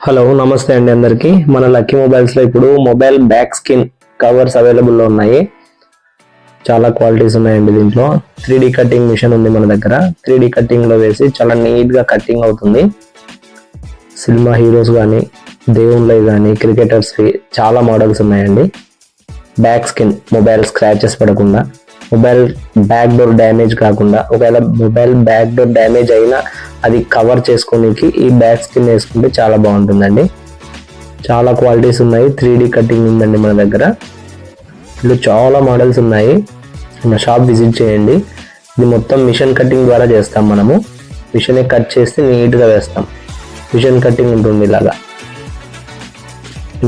Hello నమస్తే అండి అందరికి. మన లక్కీ మొబైల్స్ లో ఇప్పుడు mobile back skin covers available లో ఉన్నాయి. చాలా క్వాలిటీస్ ఉన్నాయండి. దీంట్లో 3D కటింగ్ మిషన్ ఉంది మన దగ్గర. 3D కటింగ్ లో వేసి చాలా నీట్ గా కటింగ్ అవుతుంది. సినిమా హీరోస్ కానీ, దేవుళ్ళవి కానీ, క్రికెటర్స్ చాలా మోడల్స్ ఉన్నాయండి. బ్యాక్ స్కిన్ మొబైల్ స్క్రాచెస్ పడకుండా, మొబైల్ బ్యాక్ డోర్ డ్యామేజ్ కాకుండా, ఒకవేళ మొబైల్ బ్యాక్ డోర్ డ్యామేజ్ అయినా అది కవర్ చేసుకోనికి ఈ బ్యాక్ స్కిన్ వేసుకుంటే చాలా బాగుంటుందండి. చాలా క్వాలిటీస్ ఉన్నాయి. 3D కటింగ్ ఉందండి మన దగ్గర. ఇందులో చాలా మోడల్స్ ఉన్నాయి. మన షాప్ విజిట్ చేయండి. ఇది మొత్తం మిషన్ కటింగ్ ద్వారా చేస్తాం. మనము మిషన్ కట్ చేసి నీట్గా వేస్తాం. మిషన్ కటింగ్ ఉంటుంది ఇలాగా.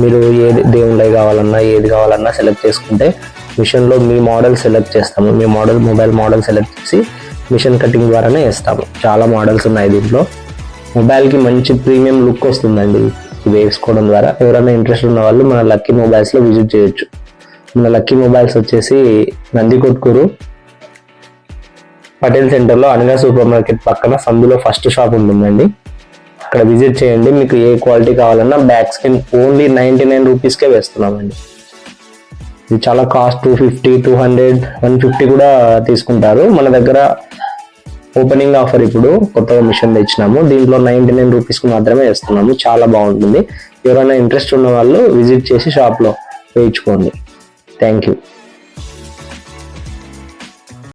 మీరు ఏది దేవుళ్ళవి కావాలన్నా ఏది కావాలన్నా సెలెక్ట్ చేసుకుంటే మిషన్లో మీ మోడల్ సెలెక్ట్ చేస్తాము. మీ మొబైల్ మోడల్ సెలెక్ట్ చేసి మిషన్ కటింగ్ ద్వారానే వేస్తాము. చాలా మోడల్స్ ఉన్నాయి దీంట్లో. మొబైల్కి మంచి ప్రీమియం లుక్ వస్తుందండి ఇది వేసుకోవడం ద్వారా. ఎవరైనా ఇంట్రెస్ట్ ఉన్న వాళ్ళు మన లక్కీ మొబైల్స్లో విజిట్ చేయొచ్చు. మన లక్కీ మొబైల్స్ వచ్చేసి నందికొట్కూరు పటేల్ సెంటర్లో అనగా సూపర్ మార్కెట్ పక్కన సందులో ఫస్ట్ షాప్ ఉంటుందండి. అక్కడ విజిట్ చేయండి. మీకు ఏ క్వాలిటీ కావాలన్నా బ్యాక్ స్కిన్ ఓన్లీ 99 రూపీస్కే వేస్తున్నామండి. ఇది చాలా కాస్ట్ 250, 200, 150 కూడా తీసుకుంటారు. మన దగ్గర ఓపెనింగ్ ఆఫర్ ఇప్పుడు కొత్తగా మిషన్ తెచ్చినాము. దీంట్లో 99 రూపీస్కి మాత్రమే వేస్తున్నాము. చాలా బాగుంటుంది. ఎవరైనా ఇంట్రెస్ట్ ఉన్న వాళ్ళు విజిట్ చేసి షాప్లో వేయించుకోండి. Thank you.